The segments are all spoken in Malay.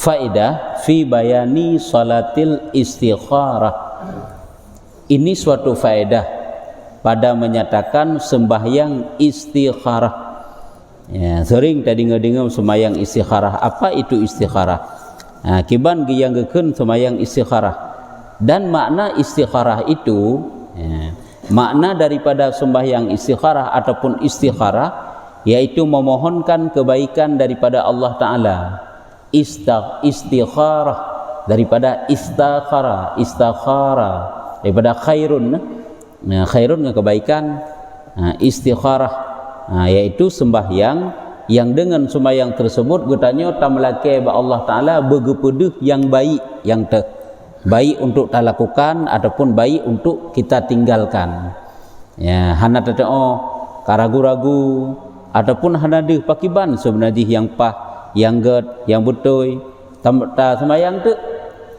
faedah fi bayani salatil istikharah. Ini suatu faedah pada menyatakan sembahyang istikharah. Ya, sering tadi dengar sembahyang istikharah. Apa itu istikharah? Kiban yang gekeun sembahyang istikharah. Dan makna istikharah itu, ya, makna daripada sembahyang istikharah ataupun istikharah yaitu memohonkan kebaikan daripada Allah Ta'ala. Istikharah daripada istakhara daripada khairun, khairun kebaikan, istikharah yaitu sembahyang yang dengan sembahyang tersebut getanya tamelake ba Allah Ta'ala begepeduh yang baik, yang baik untuk kita lakukan ataupun baik untuk kita tinggalkan. Ya, hana teteo karagu-ragu ataupun hana deh pakiban sebenarnya yang pah, yang ged, yang betul ta sembahyang tu.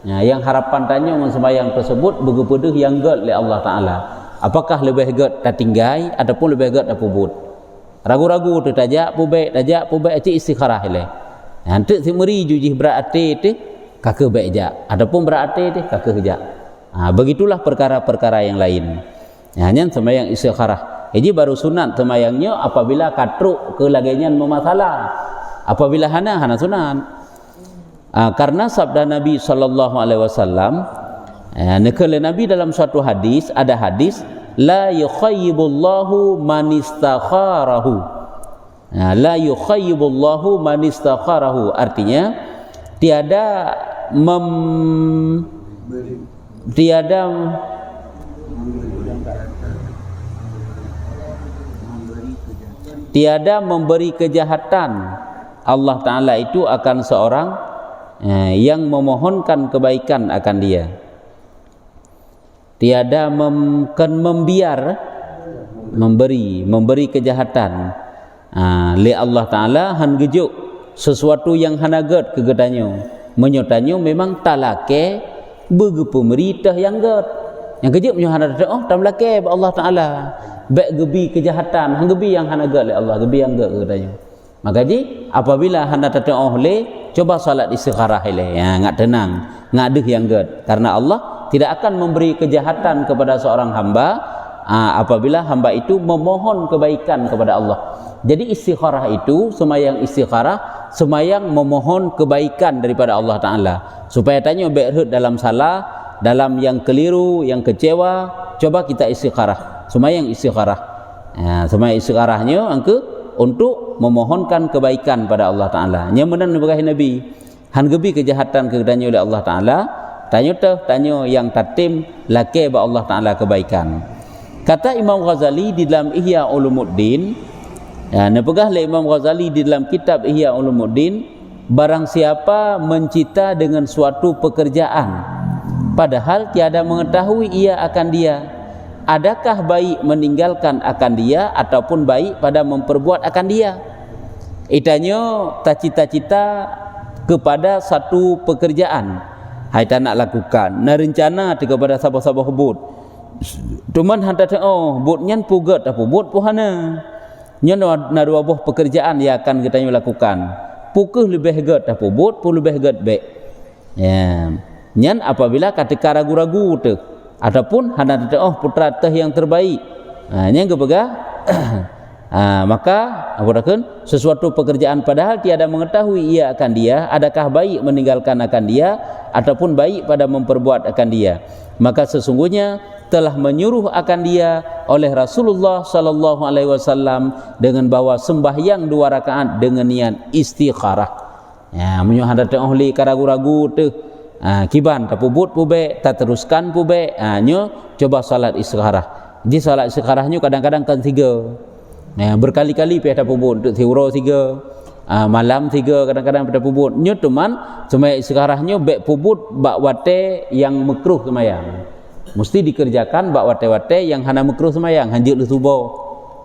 Ya, yang harapan tanya dengan sembahyang tersebut begepeduh yang ged oleh Allah Ta'ala. Apakah lebih ged ta tinggai ataupun lebih ged ta pubut? Ragu-ragu tu tajak pubek aci istikharah le. Nanti si meri jujih berarti tu kakek baik jak ataupun berarti tu kakek jak. Begitulah perkara-perkara yang lain. Hanya sembahyang istikharah. Jadi baru sunat sembahyangnya apabila katruk ke lagian memasalah. Apabila hana sunat. Karena sabda Nabi sallallahu alaihi wasallam, nakala Nabi dalam suatu hadis, ada hadis la yukhayyibullahu man istakharahu. La yukhayyibullahu man istakharahu, artinya tiada memberi kejahatan Allah Ta'ala itu akan seorang yang memohonkan kebaikan akan dia. Tiada membiar memberi kejahatan li Allah Ta'ala han gejuk sesuatu yang hanagat kegedanyo menyotanyo memang talake bege pemerintah yang ged yang kejep nyo hana tamlake Allah Ta'ala baik gebi kejahatan hang gebi yang hanagat li Allah gebi yang ged kegedanyo. Maka ji apabila hana tata'oh le coba salat istikharah le, ya ngak tenang ngak deh yang ged, karena Allah tidak akan memberi kejahatan kepada seorang hamba apabila hamba itu memohon kebaikan kepada Allah. Jadi istikharah itu sembahyang istikharah, sembahyang memohon kebaikan daripada Allah Ta'ala supaya tanya baik dalam salah, dalam yang keliru, yang kecewa, coba kita istikharah, sembahyang istikharah. Sembahyang istikharahnya angke untuk memohonkan kebaikan pada Allah Ta'ala. Yang benar Nabi han gebi kejahatan kegedanyo oleh Allah Ta'ala, tanya yang tatim lake ba Allah Ta'ala kebaikan. Kata Imam Ghazali di dalam Ihya Ulumuddin, nepegah le Imam Ghazali di dalam kitab Ihya Ulumuddin, barang siapa mencita dengan suatu pekerjaan padahal tiada mengetahui ia akan dia, adakah baik meninggalkan akan dia ataupun baik pada memperbuat akan dia? Itanya tak cita-cita kepada satu pekerjaan, hai tak nak lakukan, na rencana kepada sabar-sabar hubud. Cuman hantar bud nyan pugat apa bud puhana. Nyan na dua buah pekerjaan yang akan kita lakukan. Pukuh lebih ged apa bud pu lebih ged baik. Ya. Nyan apabila ketika ragu-ragu tu ataupun hendak putra teh yang terbaik, yang kepegah maka apakah sesuatu pekerjaan padahal tiada mengetahui ia akan dia, adakah baik meninggalkan akan dia ataupun baik pada memperbuat akan dia, maka sesungguhnya telah menyuruh akan dia oleh Rasulullah sallallahu alaihi wasallam dengan bawa sembahyang 2 rakaat dengan niat istikharah. Ya, menyo hendak oleh karagu-ragu tu kiban ta pubut pube ta teruskan pube nyo coba salat istikharah. Jadi salat istikharahnya kadang-kadang kan 3, berkali-kali pi ta pubut untuk thiuro 3, malam 3 kadang-kadang pada pubut nyo teman semaya istikharahnya bek pubut bak wate yang makruh semayang mesti dikerjakan bak wate-wate yang hana makruh semayang, hanjit le subuh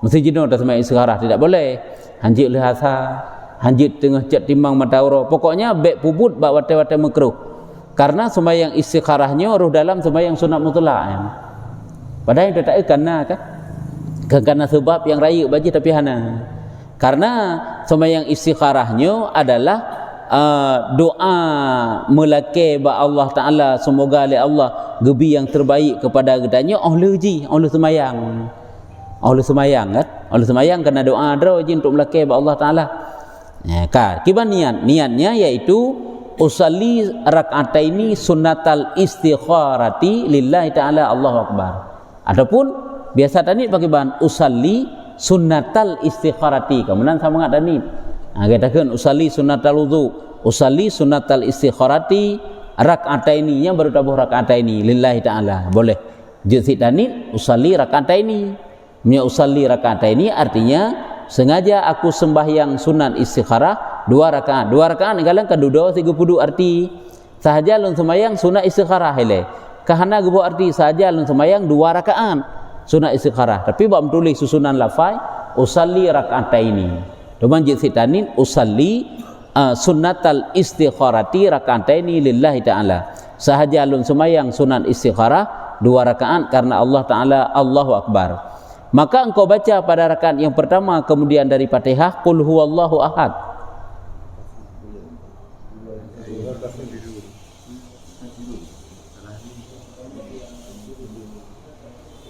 mesti jenuh dah semaya istikharah tidak boleh, hanjit le hasa, hanjit tengah cat timbang matauro, pokoknya bek pubut bak wate-wate makruh. Karena sembahyang istikharahnya roh dalam sembahyang sunat mutlak ya. Padahal itu tak karena karena sebab yang raya bagi tapi hana. Karena sembahyang istikharahnya adalah doa melake ba Allah Taala semoga oleh Allah gebi yang terbaik kepada gedanya oleh semayang kan oleh semayang kena doa dro ji untuk melake ba Allah Taala ya kan kiban niatnya iaitu usalli rak'ataini sunnatal istikharati lillahi ta'ala Allahu akbar ataupun biasa tadi pakai bahan usalli sunnatal istikharati kemudian sama ngat tadi katakan usalli sunnatal wudu usalli sunnatal istikharati rak'ataini yang baru tabuh rak'ataini lillahi ta'ala boleh jadi tadi usalli rak'ataini punya usalli rak'ataini artinya sengaja aku sembahyang sunat istikharah 2 rakaat kalang kedua 30 arti sahaja lun sembahyang sunat istikharah hele kahana gebu arti sahaja lun sembahyang 2 rakaat sunat istikharah tapi bab tulis susunan lafai usalli rak'ataini doman jid tanin usalli sunnatal istikharati rak'ataini lillahi ta'ala sahaja lun sembahyang sunat istikharah 2 rakaat karena Allah Ta'ala Allahu akbar maka engkau baca pada rakaat yang pertama kemudian dari Fatihah qul huwallahu ahad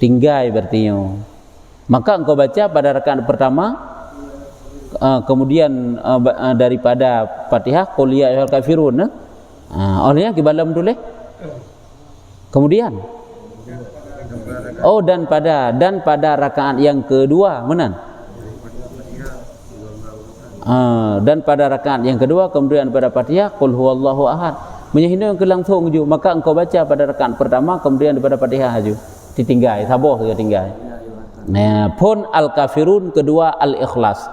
tinggai berarti maka engkau baca pada rakaat pertama kemudian daripada Fatihah qul ya ayyuhal kafirun olehnya ke dalam tulis kemudian dan pada rakaat yang kedua menan dan pada rakaat yang kedua kemudian pada Fatihah qul huwallahu ahad menyehina ke langsung ju maka engkau baca pada rakaat pertama kemudian daripada Fatihah ju ditinggai sabar ke tinggai nah pun al kafirun kedua al ikhlas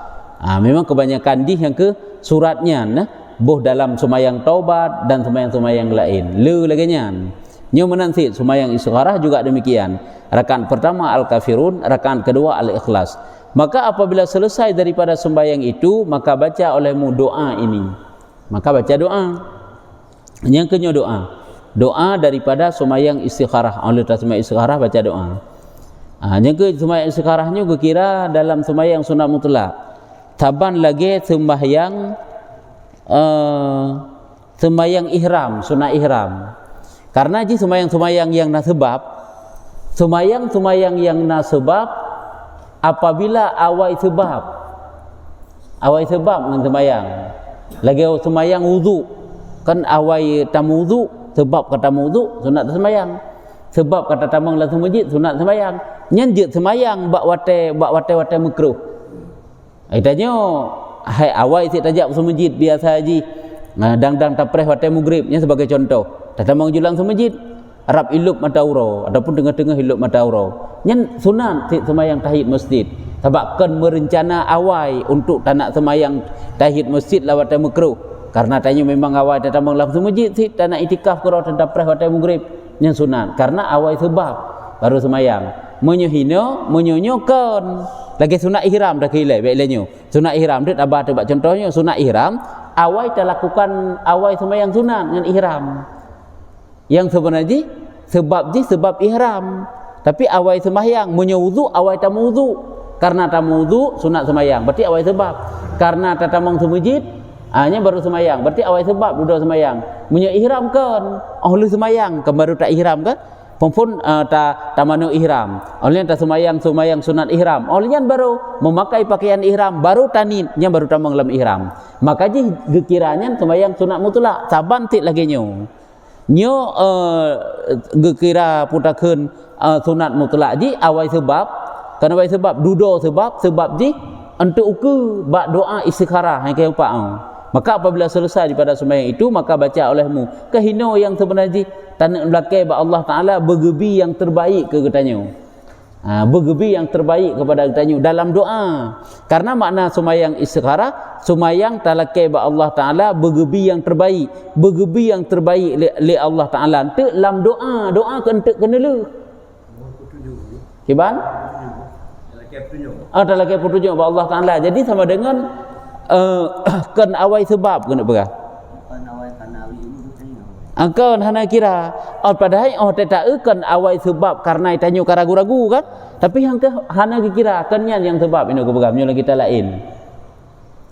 memang kebanyakan di yang ke suratnya boh dalam sembahyang taubat dan sembahyang lain lagi nyo menanti sembahyang istikharah juga demikian rakaat pertama al kafirun rakaat kedua al ikhlas maka apabila selesai daripada sembahyang itu maka baca olehmu doa ini maka baca doa yang kedua doa daripada sembahyang istikharah oleh sembahyang istikharah baca doa yang ke sembahyang istikharahnya kira dalam sembahyang sunat mutlak taban lagi sembahyang ihram sunat ihram karena ji sembahyang yang nasebab sembahyang yang nasebab apabila awal sebab dengan sembahyang lagi sembahyang wudu kan awal tamu wudu sebab kata wudu sunat sembahyang sebab kata tamang langsung masjid sunat sembahyang nyanjit sembahyang bak wate makruh itanya hai awal si tajak masjid biasa haji dang tapreh wate maghribnya sebagai contoh tamang julang masjid Arab ilup matauro ataupun tengah-tengah ilup matauro nyen sunat sembahyang tahiyat masjid sebabkan merencana awal untuk tak nak sembahyang tahiyat masjid lawat makruh karena tanya memang awal tak tambang langsung masjid si tak nak itikaf kalau tak dapat waktu maghrib nyen sunat karena awal sebab baru sembahyang menyonyokan lagi sunat ihram dah kilai baiklah sunat ihram dia abah tebak contohnya sunat ihram awal tak lakukan awal sembahyang sunat dengan ihram yang sebenarnya sebab ihram tapi awal sembahyang menyuzu awal tamu wudu karena tamu wudu sunat sembahyang berarti awal sebab karena tatamang semujid hanya baru sembahyang berarti awal sebab duduk sembahyang punya ihram kan oleh sembahyang kan baru tak ihram kan pun tamanu ihram oleh tak sembahyang sunat ihram olehnya baru memakai pakaian ihram baru tanin yang baru tamang dalam ihram maka ji gekiranya sembahyang sunat mutlak saban tik lagi nyo gekira putakeun sunat mutlak ji awal sebab kan awal sebab dudo sebab ji untuk uku bak doa istikharah yang ke empat maka apabila selesai daripada sembahyang itu maka baca olehmu kehino yang sebenarnya tanah belakang bak Allah Taala bergebi yang terbaik ke katanya bergebi yang terbaik kepada katanya dalam doa karena makna sembahyang istikharah sembahyang talake ba Allah Taala bergebi yang terbaik li Allah Taala te dalam doa kena lu kiban talake petunjuk ba Allah Taala jadi sama dengan kan awal sebab kena berah angkan hana kira padahal tak kan awal sebab karena tanya ragu-ragu kan tapi yang ke hana kira kannya yang sebab ini kebegamnya kita lain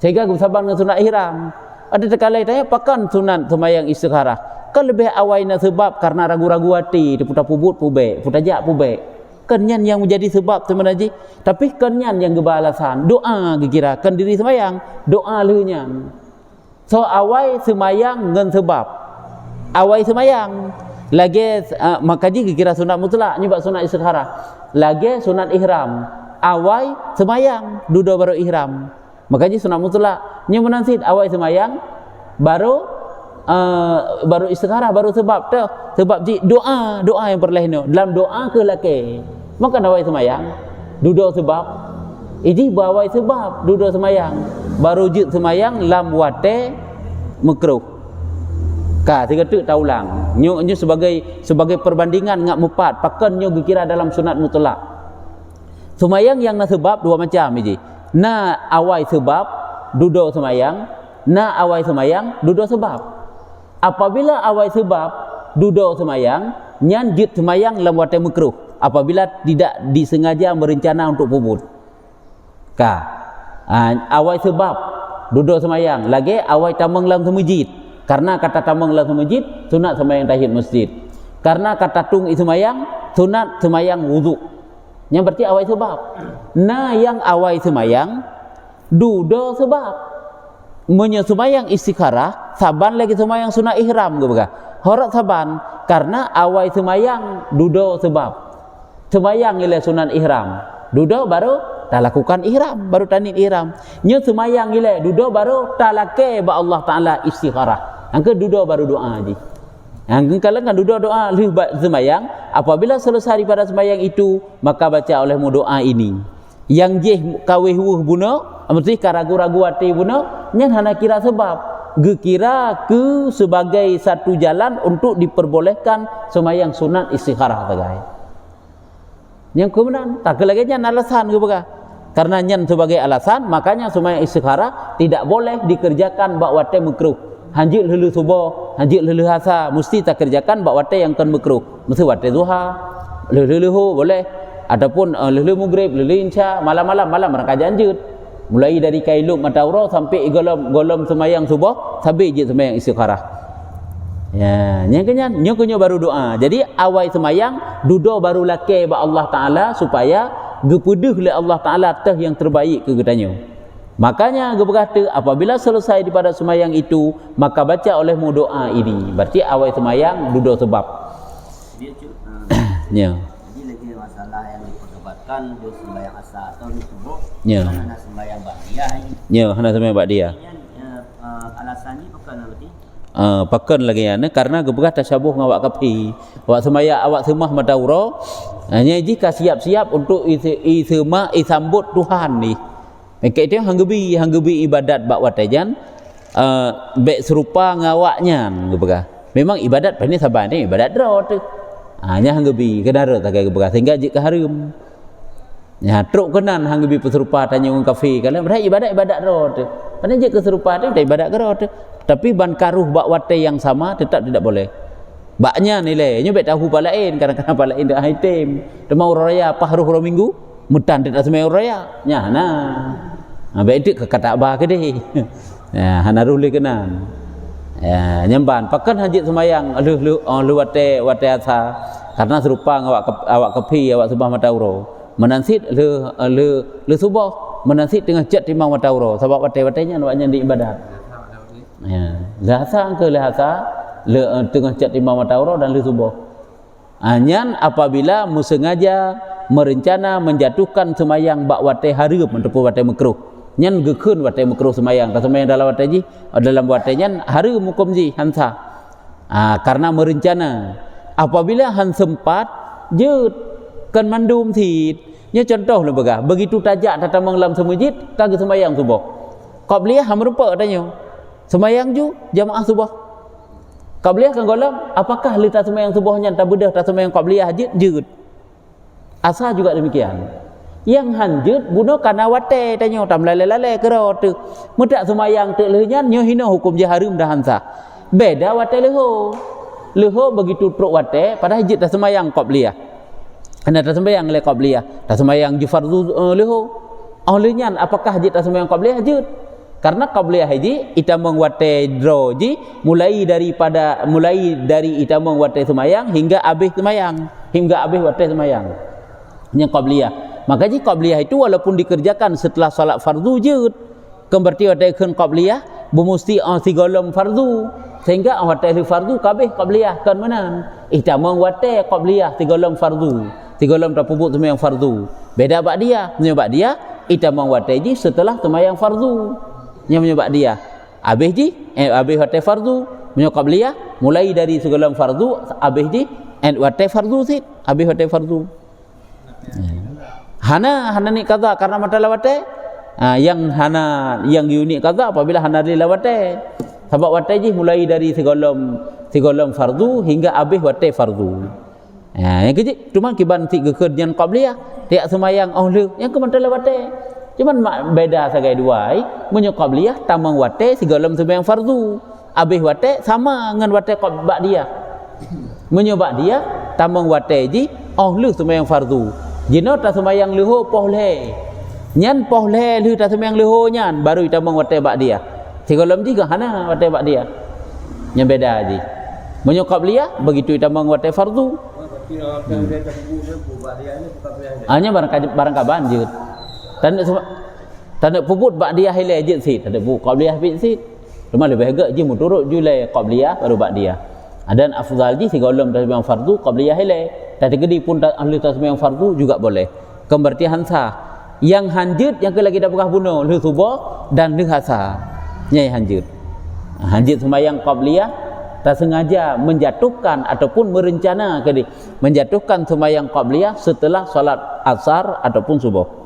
sehingga aku sabar dengan sunat ihram Ada terkala tanya pakan sunat sembahyang istikharah. Kan lebih awalnya sebab karena ragu-ragu hati, dia putar pubut pubek, putar jak pubek. Kenyan yang menjadi sebab sebenarnya. Tapi kenyan yang gebalasan doa kira kan diri sembahyang, doa leunya. So awal sembahyang ngan sebab. Awal sembahyang lagi makaji kira sunat mutlak nyebab sunat istikharah. Lagi sunat ihram. Awal sembahyang duduk baru ihram. Makaji sunat mutlak nya menansit awal sembahyang baru istikharah baru sebab tu sebab doa yang perlahan dalam doa ke laki maka awal sembahyang duduk sebab ini bawai sebab duduk sembahyang baru jid sembahyang lam wate makruh ka tiga tu taulang nyo sebagai perbandingan ngak mupat pakan nyo kira dalam sunat mutlak sembahyang yang na sebab dua macam ji na awal sebab duduk sembahyang na awal sembahyang duduk sebab. Apabila awal sebab duduk sembahyang nyan jid sembahyang lam wate makruh apabila tidak disengaja berencana untuk puput awal sebab duduk sembahyang lagi awal tamang lam masjid karena kata tamang lam masjid sunat sembahyang tahiyat masjid karena kata tung sembahyang sunat sembahyang wudu yang berarti awal sebab nah yang awal sembahyang duduk sebab menyembahyang istikharah saban lagi sembahyang sunat ihram ke bega horat saban karena awal sembahyang duduk sebab sembahyang ialah sunat ihram duduk baru tak lakukan ihram baru tanit ihram nya sembahyang ialah duduk baru tak lake ba Allah Taala istikharah angka duduk baru doa ji angka kalau kan duduk doa lih sembahyang apabila selesai daripada sembahyang itu maka baca olehmu doa ini yang jeh kaweh bunuh mesti karagu-ragu hati bunuh nyan hana kira sebab gekira ke sebagai satu jalan untuk diperbolehkan sembahyang sunat istikharah tagai yang kemudian tak lagi nyan alasan ke bega karena nyan sebagai alasan makanya sembahyang istikharah tidak boleh dikerjakan bak wate makruh hanjil helu subuh hanjil helu hasa mesti tak kerjakan bak wate yang kan makruh mesti wate duha helu boleh ataupun helu maghrib helu isya malam mereka janjut mulai dari kailuk matahura sampai golom sembahyang subuh sampai je sembahyang istikharah ya nya kenyo baru doa jadi awal sembahyang duduk baru lake ba Allah Taala supaya gepedeh oleh Allah Taala teh yang terbaik ke getanyo makanya ge berkata apabila selesai daripada sembahyang itu maka baca olehmu doa ini berarti awal sembahyang duduk sebab ya masalah yang diperdebatkan di sembahyang asar atau di subuh hana sembahyang ba'diyah hana sembahyang ba'diyah alasannya bukan berarti pakan lagi karena gebegah tasyabuh ngawak kapi awak sembahyang awak semah madaura hanya jika siap-siap untuk isema isambut Tuhan ni kek dia hanggebi ibadat bak watajan baik serupa ngawaknya gebegah memang ibadat pani saban ni ibadat dro tu hanya hanggebi kedara tak kaya gebegah sehingga jika harum ya truk kenan hanggebi peserupa tanya orang kafe kalau mereka ibadat ro tu pada jika keserupa tu ibadat ro tu tapi ban karuh bak wate yang sama tetap tidak boleh baknya nilainya baik tahu palain kadang-kadang palain dah item demau raya apa haruh minggu mutan tidak semai raya nya baik itu kata abah ke deh ya hana ruli kenan ya nyamban pakan hajit semayang lu wate asa karena serupa awak kepi awak subah matauro menansit lu subuh menansit tengah jet timang matauro sebab wate-watenya awaknya di ibadat ya lahasa ke lahasa tengah jet timang matauro dan lu subuh anyan apabila musengaja merencana menjatuhkan semayang bak wate harum ataupun wate makruh nyan gekeun wate makruh semayang tak semayang dalam wate ji dalam wate nyan harum hukum ji hansa karena merencana apabila han sempat je kan mandum thit nya contoh lah begah begitu tajak tata manglam semujid kagak semayang subuh qabliyah ham rupa tanya semayang ju jamaah subuh qabliyah kan golam apakah li tak semayang subuh nyan tak bedah tak semayang qabliyah je asa juga demikian yang hanjut bunuh kana wate tanya tam lale-lale kero tu mudak semayang tu lehnya nyo hina hukum je harum dah hansa beda wate leho begitu truk wate pada hajit dah semayang qabliyah anda dah sembahyang le qabliyah dah sembahyang ju fardu leho lehnya apakah hajit dah sembahyang qabliyah hajut Karena qabliyah haji itamang wate dro ji mulai dari itamang wate semayang hingga habis semayang, hingga habis wate semayang. Yang qabliyah. Maka ji qabliyah itu walaupun dikerjakan setelah salat fardu je, berarti wate keun qabliyah bermesti sigolom fardu. Sehingga wate fardu kabeh qabliyah kan menan. Itamang wate qabliyah sigolom fardu. Sigolom tapubut semayang fardu. Beda ba'diyah, menyebab dia itamang wate ji setelah semayang fardu. Yang menyebab dia habis ji habis wate fardu menyebab qabliyah mulai dari segala fardu habis ji wate fardu sit habis wate fardu hana ni qada karena matalah wate yang unik qada apabila hana lila wate sebab wate ji mulai dari segala fardu hingga habis wate fardu yang kecil cuma kiban tiga kerjaan qabliyah tiap semayang yang ke matalah wate. Cuman beda sagai dua menyok qabliyah tamang wate sigalam sembahyang fardu habis wate sama dengan wate ba'diyah menyebab dia tamang wate ji lu sembahyang fardu jino ta sembahyang leho pohle nyan pohle lu ta sembahyang leho nyan baru tamang wate ba'diyah sigalam juga hana wate ba'diyah yang beda ji menyok qabliyah begitu tamang wate fardu hanya barang kaban je tanda puput ba'diyah hilai je sit tanda puput qabliyah bit sit cuma lebih agak je muturut julai qabliyah baru ba'diyah dan afdal je sigolom tasbih fardu qabliyah hilai tadi gedi pun ahli tasbih fardu juga boleh kemberti hansa yang hanjut yang ke lagi dah bekah bunuh lu subuh dan lu hasa nyai hanjut sembahyang qabliyah tak sengaja menjatuhkan ataupun merencana menjatuhkan sembahyang qabliyah setelah salat asar ataupun subuh.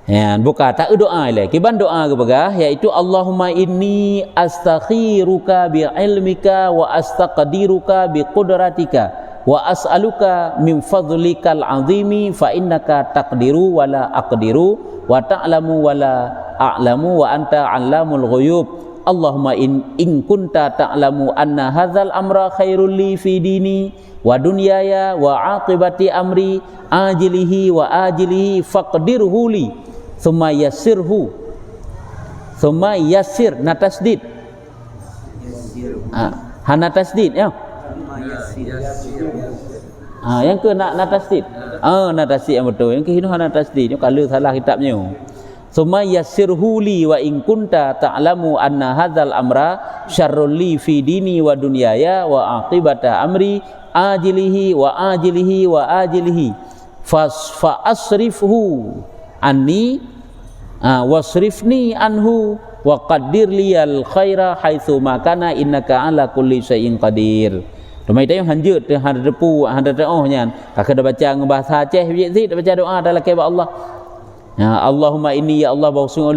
Ya, buka tak doa lagi. Kiban doa ke bagah iaitu Allahumma inni astakhiruka bi ilmika wa astaqdiruka bi qudratika wa as'aluka min fadlikal azimi fa innaka taqdiru wa la aqdiru wa ta'lamu wa la a'lamu wa anta 'allamul ghuyub. Allahumma in kunta ta'lamu anna hadzal amra khairul li fi dini wa dunyaya wa aqibati amri ajilihi wa ajilihi faqdirhu li summa yassir na tasdid hana tasdid ya yang ke nak tasdid na tasdid yang betul yang ke hinu hana tasdid kalau salah kitabnya summa yassirhu li wa in kunta ta'lamu anna hadzal amra syarrul li fi dini wa dunyaya wa aqibata amri ajilihi wa ajilihi wa ajilihi fa asrifhu anni wasrifni anhu wa qaddir liyal khaira haitsu makana innaka ala kulli syai'in qadir. Domai tayong hanjut te handa depu handa doa nyan kakak dah baca bahasa Aceh dah baca doa dalam kebat Allah. Allahumma inni ya Allah bawsung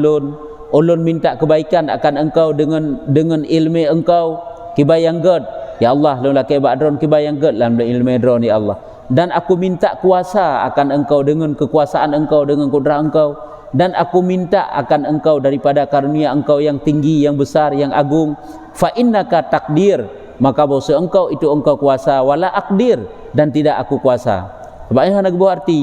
ulun minta kebaikan akan engkau dengan ilmu engkau kibayang god ya Allah lun la kebat dron kibayang god dalam ilmu dron ya Allah. Dan aku minta kuasa akan engkau dengan kekuasaan engkau dengan kudrah engkau dan aku minta akan engkau daripada karunia engkau yang tinggi yang besar yang agung fa innaka takdir maka bahasa engkau itu engkau kuasa wala aqdir dan tidak aku kuasa. Sebab ini nak berarti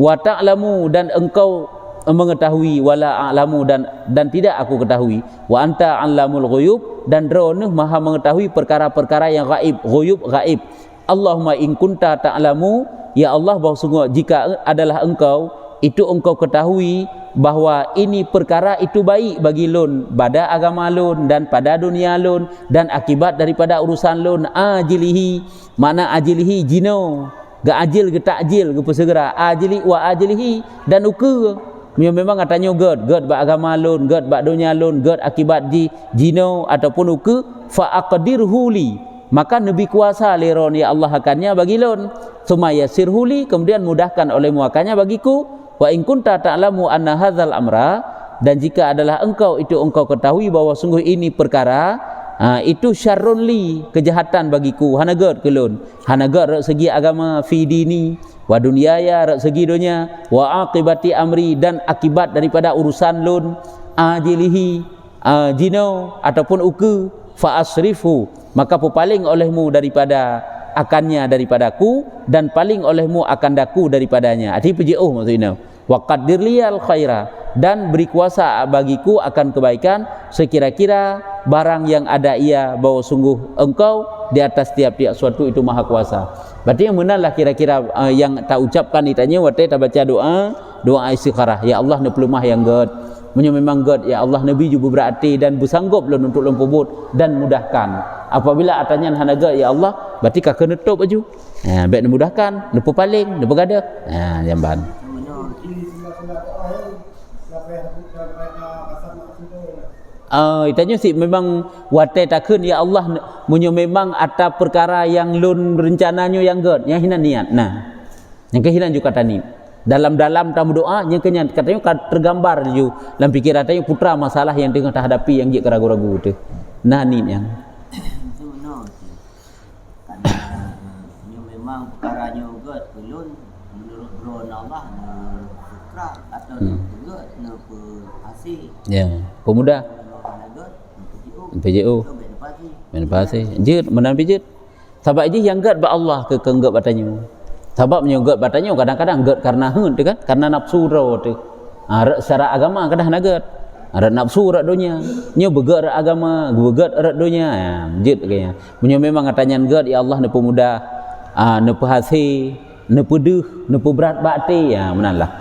wa ta'lamu dan engkau mengetahui wala a'lamu dan tidak aku ketahui wa anta 'allamul ghuyub dan ronuh maha mengetahui perkara-perkara yang gaib ghuyub gaib. Allahumma in kunta ta'lamu ya Allah bahwa jika adalah engkau itu engkau ketahui bahawa ini perkara itu baik bagi lun pada agama lun dan pada dunia lun dan akibat daripada urusan lun ajilihi mana ajilihi jino ga ajil ge takjil ge persegera ajili wa ajilihi dan ukur memang katanya god ba agama lun god ba dunia lun god akibat jino ataupun ukur fa aqdirhu li maka nabi kuasa liron ya Allah akannya bagi lun sumaya sirhuli kemudian mudahkan olehmu akannya bagiku. Wa in kunta ta'lamu anna hadzal amra dan jika adalah engkau itu engkau ketahui bahwa sungguh ini perkara itu syarrun li kejahatan bagiku hanagat kelun hanagat rak segi agama fi dini wa dunyaya rak segi dunia wa aqibati amri dan akibat daripada urusan lun ajilihi jino ataupun uku fa asrifu maka paling olehmu daripada akannya daripadaku dan paling olehmu akan daku daripadanya. Arti puji maksudnya wa qaddir liyal khaira dan beri kuasa bagiku akan kebaikan sekira-kira barang yang ada ia bahwa sungguh engkau di atas tiap-tiap suatu itu maha kuasa. Berarti yang benar kira-kira yang tak ucapkan ditanya waktu tak baca doa istikharah, ya Allah ne pelemah yang god menyo memang god, ya Allah nabi juga berarti dan bersanggup lon untuk lempubut dan mudahkan. Apabila atanya hanaga ya Allah berarti ka kena top aju. Baik mudahkan, depu paling, depu gada. Jamban. Itanya sih memang watai takun ya Allah munyo memang ada perkara yang lun rencananya yang god, yang hina niat. Nah, yang kehinan juga tani. Dalam-dalam tamu doa yang kenyan katanya tergambar ju dalam pikiran tanya putra masalah yang tengah hadapi yang dia ragu-ragu tu. Nah ni yang memang perkaranya god belum menurut drone Allah putra atau god napa asih. Ya, pemuda. PJO. Menepasi. Jid menan pijit. Sebab je yang god ba Allah ke kenggat batanya. Sebab menyogot batanya kadang-kadang god karena hun tu kan, karena nafsu ro tu. Secara agama kadang nagat. Ada nafsu rak dunia. Nyo begat rak agama, begat rak dunia. Jid kayaknya. Menyo memang katanya god ya Allah ne pemuda, ne pehasi, ne pedeh, ne berat bakti ya menanlah.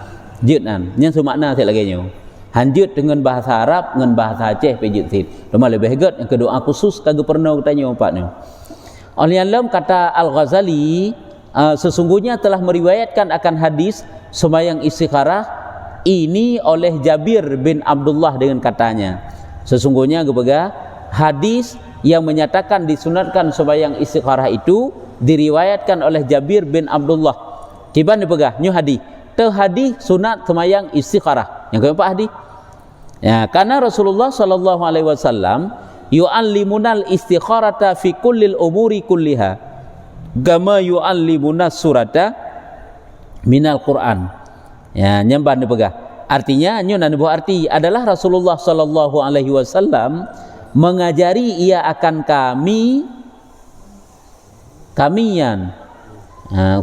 Jid nan. Nya semakna saya lagi nyo. Hanjut dengan bahasa Arab dengan bahasa Aceh pejit sit. Lama lebih hebat yang kedua khusus kagak pernah tanya ompatnya. Oleh alam kata Al-Ghazali sesungguhnya telah meriwayatkan akan hadis sembahyang istikharah ini oleh Jabir bin Abdullah dengan katanya. Sesungguhnya kepada hadis yang menyatakan disunatkan sembahyang istikharah itu diriwayatkan oleh Jabir bin Abdullah. Kiban dipegah nyu hadis. Hadis sunat sembahyang istikharah. Yang keempat hadis. Ya, karena Rasulullah sallallahu alaihi wasallam yu'allimunal istikharata fi kullil umuri kulliha. Kama yu'allimunas surata minal Quran. Ya, nyamban dipegah. Artinya nyu nan arti adalah Rasulullah sallallahu alaihi wasallam mengajari ia akan kamian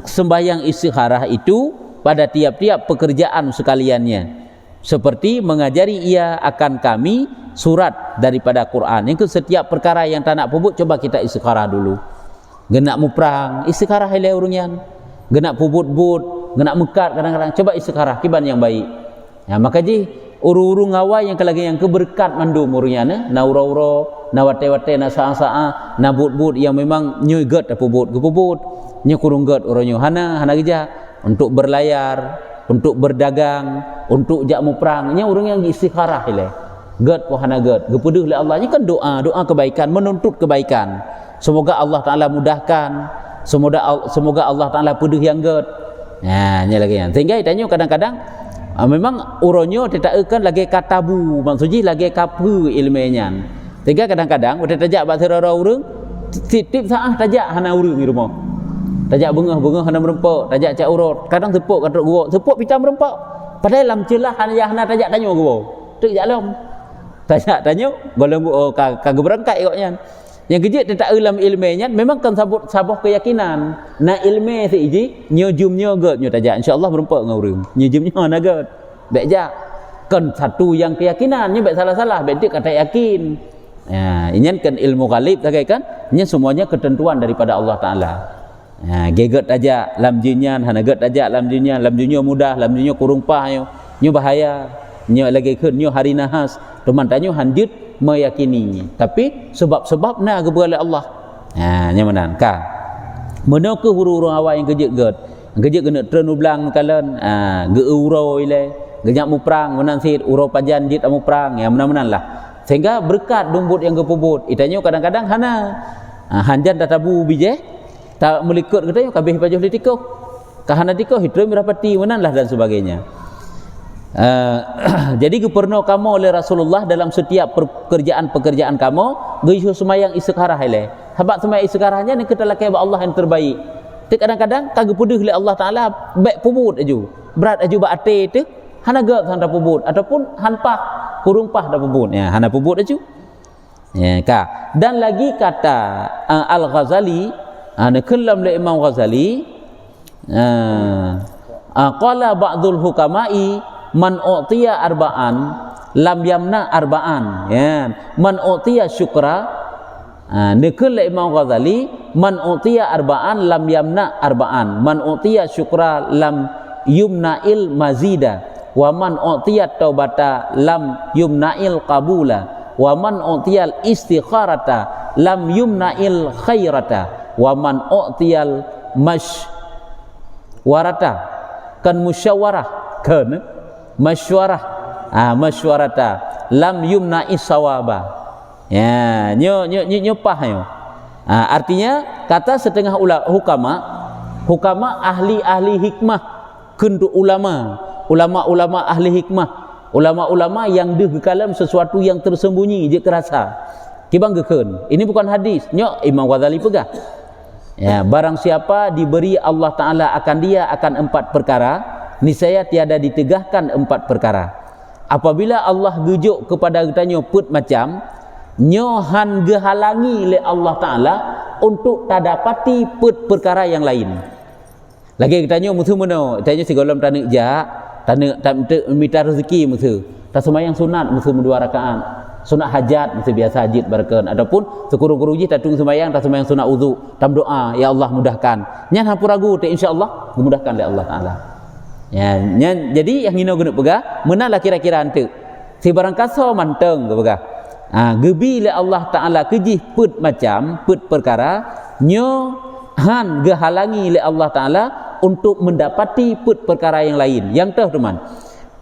sembahyang istikharah itu pada tiap-tiap pekerjaan sekaliannya, seperti mengajari ia akan kami surat daripada Quran. Yang ke setiap perkara yang tak nak pubut coba kita istikharah dulu. Genak muprang istikharah ile urungan, genak pubut-but, genak mekat kadang-kadang coba istikharah kiban yang baik. Ya maka ji uru-uru ngawai yang kelagi yang keberkat mandum urungan na ura-ura na wate-wate na saa-saa na but-but yang memang nyu get pubut gepubut nyu kurung get uronyo hana geja untuk berlayar, untuk berdagang, untuk jak muprang. Nya urang yang istikharah ile. God pohana God. Gepedeh le Allah nya kan doa kebaikan, menuntut kebaikan. Semoga Allah Taala mudahkan, semoga Allah Taala pedeh yang God. Nah, nya lagi yang. Sehingga ditanya kadang-kadang memang uronyo tidak akan lagi katabu, maksudnya lagi kapu ilmunya. Sehingga kadang-kadang udah tajak bahasa urang, tip saah tajak hana urang di rumah. Tajak bengah hana merempak, tajak cak urut. Kadang tepuk katruk gua, tepuk pita merempak. Padahal dalam celah hana tajak tanya gua. Tek jalam. Tajak tanya, golong gua kagak berangkat ikutnya. Yang kejut tak ulam ilmunya memang kan sabah keyakinan. Na ilmu si iji nyo jum nyo god nyo tajak insyaallah merempak ngau urang. Nyo jum nyo hana god. Baik jak. Kan satu yang keyakinan nyo baik salah-salah, baik dik kata yakin. Ya, ini kan ilmu ghalib kan? Ini semuanya ketentuan daripada Allah Taala. Geget aja lam jinyan hanaget aja lam jinnya mudah lam jinnya kurung pah nyo bahaya nyo lagi keun nyo hari nahas teman tanyo handit meyakini tapi sebab-sebab na keberala Allah nya menan ka meno ke huru-huru awak yang gejet kena tren ublang kalen ge uro ile genyak mu perang menan sit uro pajan jit amu perang ya menan lah sehingga berkat dumbut yang gepubut itanyo kadang-kadang hana hanjan databu bije tak melikut katanya kabeh pajuh litiko kahana tiko hidro mirapati menanlah dan sebagainya. Jadi gubernur kamu oleh Rasulullah dalam setiap pekerjaan kamu geuh semayang istikharah ile. Sebab semayang istikharahnya ni kita lakai Allah yang terbaik. Tik kadang-kadang kagak pedeh oleh Allah Taala baik pubut aju. Berat aju ba ate tu hana gak hana pubut ataupun hanpah kurung pah da pubut ya hana pubut aju. Ya ka. Dan lagi kata Al-Ghazali kelam le Imam Ghazali qala ba'dul hukama'i man utiya arba'an lam yamna arba'an, ya. Man utiya syukra, nekul Imam Ghazali, man utiya arba'an lam yamna arba'an, man utiya syukra lam yumna'il mazida, wa man utiya taubata lam yumna'il qabula, wa man utiya istikharata lam yumna'il khairata, wa man utiyal masywarata kan musyawarah kan masywarah masywarata lam yumna'is sawaba. Ya, nyo paham. Artinya kata setengah hukama ahli hikmah kuntu ulama ahli hikmah, ulama yang deh kalam sesuatu yang tersembunyi je kerasa kibang gekeun. Ini bukan hadis, nyo Imam Ghazali pegah. Ya, barang siapa diberi Allah Ta'ala akan dia akan 4 perkara, niscaya tiada ditegahkan 4 perkara. Apabila Allah gejuk kepada kita put macam nyohan gehalangi oleh Allah Ta'ala untuk tak dapati put perkara yang lain. Lagi kita nyo musuh mana? Kita nyo sigolom tanik ja, tanik minta rezeki musuh. Tak semayang sunat musuh 2 rakaat. Sunat hajat mesti biasa hajit barkan, ataupun sekuru-kuru ji tak tunggu sembahyang, tak sembahyang sunat wudu, tam doa ya Allah mudahkan nyan hampur ragu te insyaallah dimudahkan oleh Allah Taala. Ya nyan, jadi yang hino guna pegah menalah kira-kira ante si barang kaso manteng ke pegah gebi oleh Allah Taala kejih put macam put perkara nyo han gehalangi oleh Allah Taala untuk mendapati put perkara yang lain. Yang teh teman,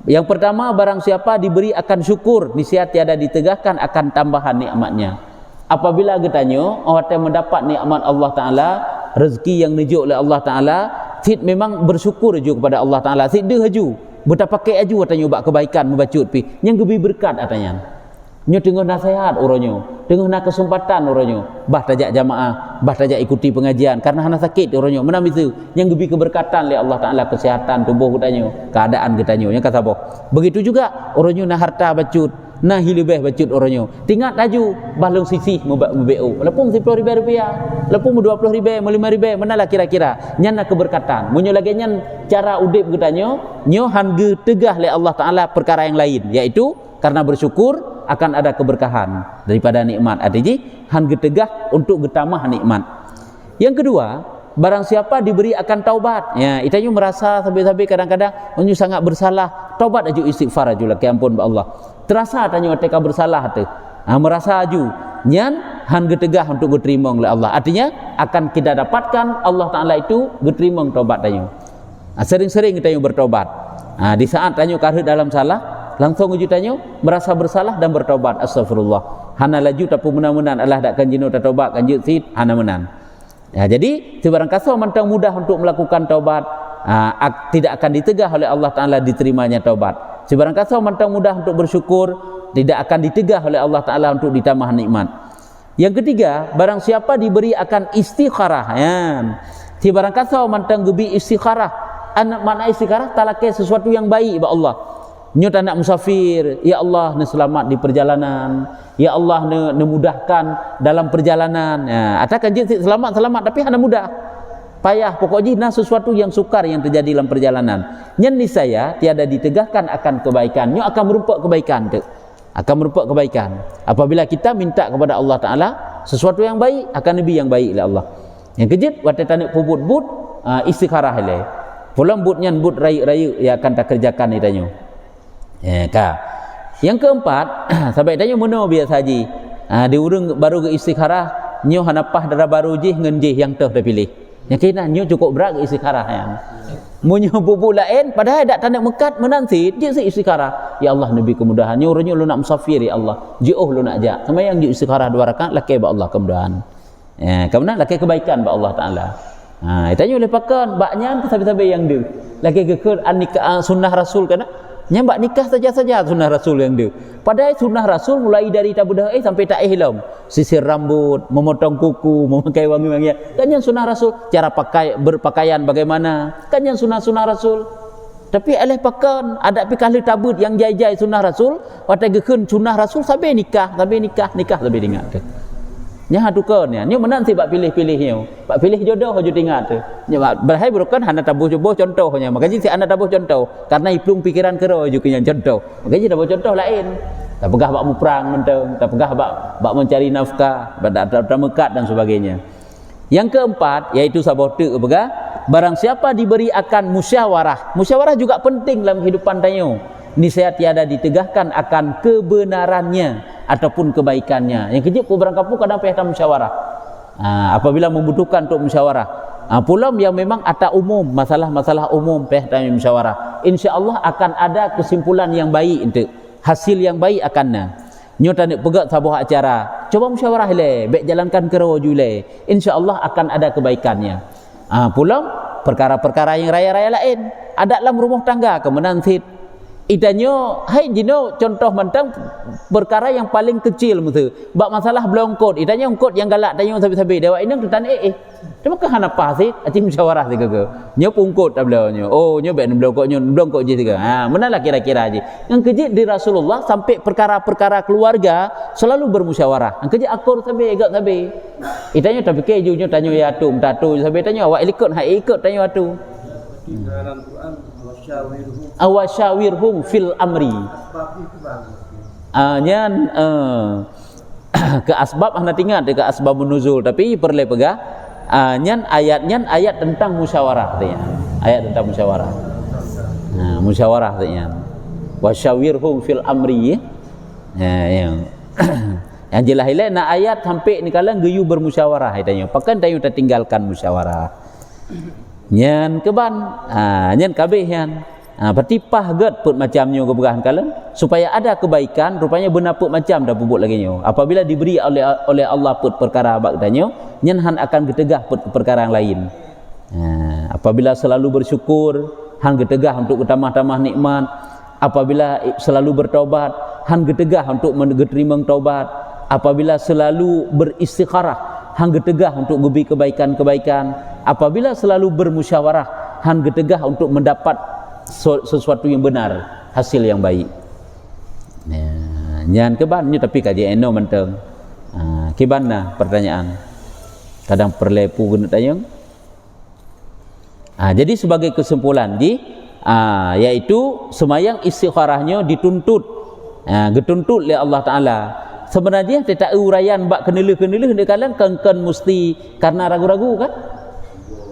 yang pertama, barang siapa diberi akan syukur, niscaya tiada ditegahkan akan tambahan nikmatnya. Apabila getanyo orang mendapat nikmat Allah Taala, rezeki yang nejuk oleh Allah Taala, sid memang bersyukur ju kepada Allah Taala. Sid deh haju, betapa pakai aju katanya buat kebaikan membacut pi, yang gebi berkat katanya. Nyo tengah nasihat oronyo, tengah nak kesempatan oronyo, bah tajak jamaah, bah tajak ikuti pengajian karena hana sakit oronyo. Menam itu yang gebi keberkatan oleh Allah Taala, kesehatan tubuh getanyo, keadaan getanyo yang kata boh. Begitu juga oronyo na harta bacut, na hilibeh bacut oronyo. Tingat aju balung sisi membeu. Lepung 10.000 rupiah, lepung 20.000, 5.000, manalah kira-kira. Nyan na keberkatan. Munyo lagi nyan cara udip getanyo, nyo han ge tegah oleh Allah Taala perkara yang lain, yaitu karena bersyukur akan ada keberkahan daripada nikmat. Artinya han getegah untuk getamah nikmat. Yang kedua, barang siapa diberi akan taubat. Ya, itanyo merasa sampai-sampai kadang-kadang onyo sangat bersalah, taubat aju istighfar aju lah, ampun ba Allah. Terasa tanyo teka bersalah tu. Merasa aju nyan han getegah untuk diterima oleh Allah. Artinya akan kita dapatkan Allah Taala itu diterima taubat tanyo. Sering-sering kita bertobat. Di saat tanyo kareh dalam salah, langsung uji tanyo merasa bersalah dan bertobat, astagfirullah. Hana laju tapi menan-menan Allah dak kan jino taubat kan sid hana menan. Ya, jadi sebarang kaso mantang mudah untuk melakukan taubat, tidak akan ditegah oleh Allah Taala diterimanya taubat. Sebarang kaso mantang mudah untuk bersyukur, tidak akan ditegah oleh Allah Taala untuk ditambah nikmat. Yang ketiga, barang siapa diberi akan istikharah, ya. Sebarang kaso mantang gebi istikharah. Mana istikharah talake sesuatu yang baik ba Allah. Nyo tak nak musafir, ya Allah ne selamat di perjalanan, ya Allah ne mudahkan dalam perjalanan. Atakan je selamat tapi hana mudah, payah pokoknya nah sesuatu yang sukar yang terjadi dalam perjalanan. Nyen ni saya tiada ditegahkan akan kebaikan, nyo akan merupakan kebaikan tu, akan merupakan kebaikan. Apabila kita minta kepada Allah Taala sesuatu yang baik, akan lebih yang baik oleh Allah. Yang kejut waktu tanik pubut istikharah le, pulang but nyan but rayu-rayu ya akan tak kerjakan ni tanyo. Ya, yang keempat, sampai tanya mana biasa haji. Di urang baru ke istikharah, nyo hanapah darah baru je ngan je yang teh dah pilih. Yang kena nyo cukup berat ke istikharah ya. Munyo bubuk lain padahal dak tanda mekat menanti je se istikharah. Ya Allah nabi kemudahan. Nyo urang lu nak musafir ya Allah. Jauh lu nak jak. Sembayang je istikharah 2 rakaat laki ba Allah kemudahan. Ya, kemudian laki kebaikan ba Allah Taala. Tanya oleh pakan baknya sampai-sampai yang dia. Laki ke nikah sunnah Rasul kana nyambak nikah saja-saja sunnah Rasul yang dia. Padahal sunnah Rasul mulai dari tabudah sampai tak ihlam, sisir rambut, memotong kuku, memakai wangi-wangian. Kan yang sunnah Rasul, cara berpakaian bagaimana? Kan yang sunnah-sunnah Rasul. Tapi alih pakan ada pi kali tabut yang jai-jai sunnah Rasul, watai gekeun sunnah Rasul sampai nikah sampai dengar. nya hadukan nya menan si bak pilih-pilihnya bak pilih jodoh je tingat tu nya berhai bukan hana tabuh-tabuh contohnya makanya si anda tabuh contoh karena iplung pikiran kero je yang contoh makanya tabuh contoh lain tak pegah bak muprang menteng tak pegah bak mencari nafkah bak mekat dan sebagainya. Yang keempat yaitu sabote pegah barang siapa diberi akan musyawarah juga penting dalam kehidupan tanyo niscaya tiada ditegahkan akan kebenarannya ataupun kebaikannya. Yang kejip orang kampung kadang payah musyawarah. Apabila membutuhkan untuk musyawarah. Pulau yang memang ada umum, masalah-masalah umum payah tanya musyawarah. Insya-Allah akan ada kesimpulan yang baik untuk hasil yang baik akannya. Nyota nak pegat sabuh acara. Coba musyawarah le, baik jalankan ke roju le. Insya-Allah akan ada kebaikannya. Pulau perkara-perkara yang raya-raya lain, ada dalam rumah tangga kemenan sit idanyo hai jino contoh mentang perkara yang paling kecil mutu bak masalah belongkot idanyo ongkot yang galak tanyo sabi-sabi dewa ini tutan cuma ke hanapa sih acing musyawarah tiga ke nyo pungkot tablonyo oh nyo ben belongkot je tiga menalah kira-kira aje yang kejit di Rasulullah sampai perkara-perkara keluarga selalu bermusyawarah yang kejit akur sabi egak sabi idanyo tapi ke junyo tanyo ya tu tatu sabi tanyo awak ikut hai ikut tanyo atu dalam Quran awasyawirhum fil amri nyan ke asbab hana tingat ke asbabun nuzul tapi perle pegah nyan ayat tentang musyawarah katanya ayat tentang musyawarah musyawarah katanya wasyawirhum fil amri yang jelas ile na ayat sampai ni kala geyu bermusyawarah katanya pakan tayu tinggalkan musyawarah nyan keban nyan kabeh yan berarti pahgat put macamnya keberkahan kalian supaya ada kebaikan rupanya benar put macam dah bubuk lagi nyo apabila diberi oleh Allah put perkara bagdanyo nyan han akan getegah put perkara yang lain apabila selalu bersyukur han getegah untuk bertambah-tambah nikmat apabila selalu bertaubat han getegah untuk menerima taubat apabila selalu beristikharah han getegah untuk gubi kebaikan-kebaikan apabila selalu bermusyawarah han getegah untuk mendapat sesuatu yang benar hasil yang baik nyan kebannya tapi kaji eno menteng kibana pertanyaan kadang perlepu guna tayang jadi sebagai kesimpulan yaitu semayang istikharahnya dituntut getuntut oleh Allah Ta'ala sebenarnya tidak uraian bak kenilih-kenilih di kalian kan mesti karena ragu-ragu kan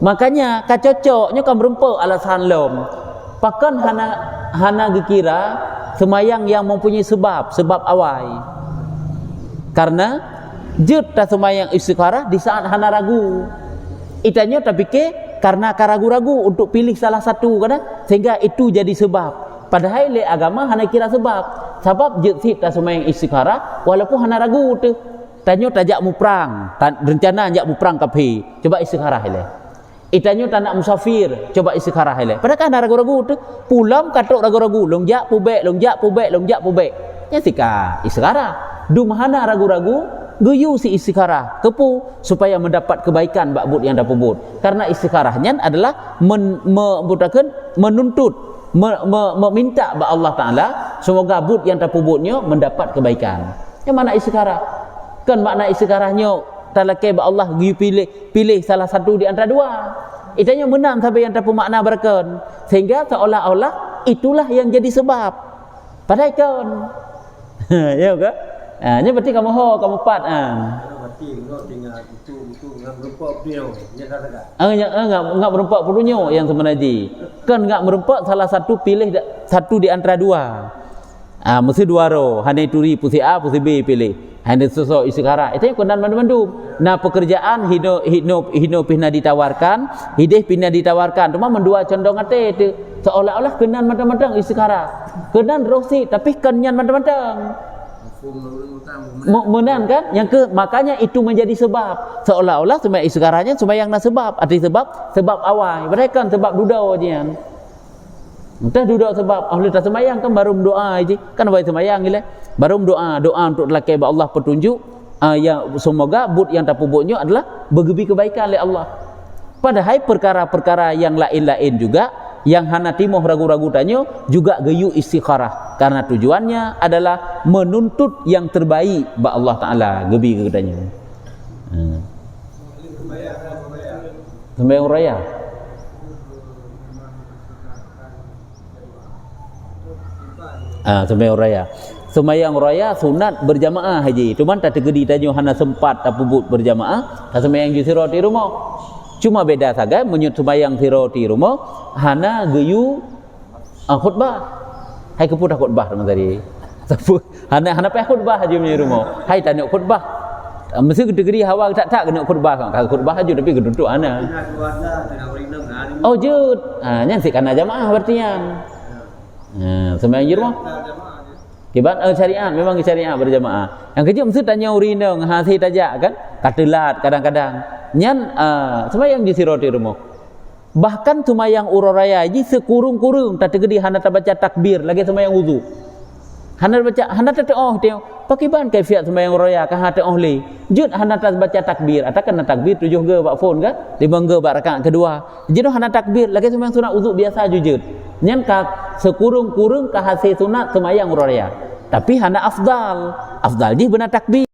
makanya kacocoknya kan berempat alasan lom pakan hana dikira semayang yang mempunyai sebab awal karena jut tak semayang istikharah di saat hana ragu itanya tapi karena karagu-ragu untuk pilih salah satu kan sehingga itu jadi sebab padahal le agama hana kira sebab jut tak semayang istikharah walaupun hana ragu tu tanya tajak mu perang rencana ajak mu perang kape coba istikharah le itanyo tak nak musafir coba istikharah le padahal kan ragu-ragu tu pulang katok ragu-ragu longjak pubek nya sika istikharah dumahana ragu-ragu guyu si istikharah kepu supaya mendapat kebaikan bak bud yang dah pubut karena istikharahnya adalah menuntut meminta bak Allah Ta'ala semoga bud yang dah pubutnya mendapat kebaikan yang mana istikharah kan makna istikharahnya talake ba Allah pilih salah satu di antara dua itanya menang sampai yang tak makna berken sehingga seolah-olah itulah yang jadi sebab padahal kan ya ke nya berarti kamu kamu pat berarti engkau tinggal itu enggak merempak dia enggak merempak perlunya yang sebenarnya kan enggak merempak salah satu pilih satu di antara dua mesti dua roh hanya turi pusi A pusi B pilih hanya sosok istikharah itu yang kondan mandu-mandu nah pekerjaan hino pina ditawarkan hidih pina ditawarkan cuma mendua condong ate itu seolah-olah kenan matang-matang istikharah kenan rosi tapi kenyan matang-matang menan kan yang makanya itu menjadi sebab seolah-olah sembahyang istikharahnya sembahyang na sebab arti sebab awal mereka kan sebab dudau je entah duduk sebab ahli tak semayang kan baru doa aja kan baik semayang gila baru doa untuk lelaki Allah petunjuk yang semoga bud yang tak pubutnya adalah bergebi kebaikan oleh Allah padahal perkara-perkara yang lain-lain juga yang hana timoh ragu-ragu tanya juga geyu istikharah karena tujuannya adalah menuntut yang terbaik bak Allah Ta'ala gebi ke tanya Sembahyang raya. Sembahyang raya. Sembahyang raya sunat berjamaah haji. Cuman tak tergedi tanya hana sempat tak pubut berjamaah, tak sembahyang di sira di rumah. Cuma beda saja menyut sembahyang sira di rumah hana geyu khutbah. Hai kepudah khutbah teman tadi. Hana payah khutbah haji di rumah. Hai tanya khutbah. Mesti tergedi hawa tak kena khutbah kan. Khutbah haji tapi geduduk hana. Oh jut. Nyan sikana jamaah berarti yang. Sembahyang di rumah. Kibat syariat memang syariat berjamaah. Yang kecil mesti tanya urina ngahasi tajak kan? Katelat kadang-kadang. Nyan sembahyang di sira di rumah. Bahkan sembahyang uraraya ji sekurung-kurung tak tergedi hana tak baca takbir lagi sembahyang wudu. Hana baca hana tak tengok pakai ban kaifiat sembahyang uraraya kah hata ohli. Jut hana tak baca takbir atakan takbir 7 ge bak phone kan? 5 ge bak rakaat kedua. Jadi hana takbir lagi sembahyang sunat wudu biasa jujut. Nyan ka sekurung-kurung ka hasil sunat sembahyang uraraya. Tapi hana afdal ji benar takbir.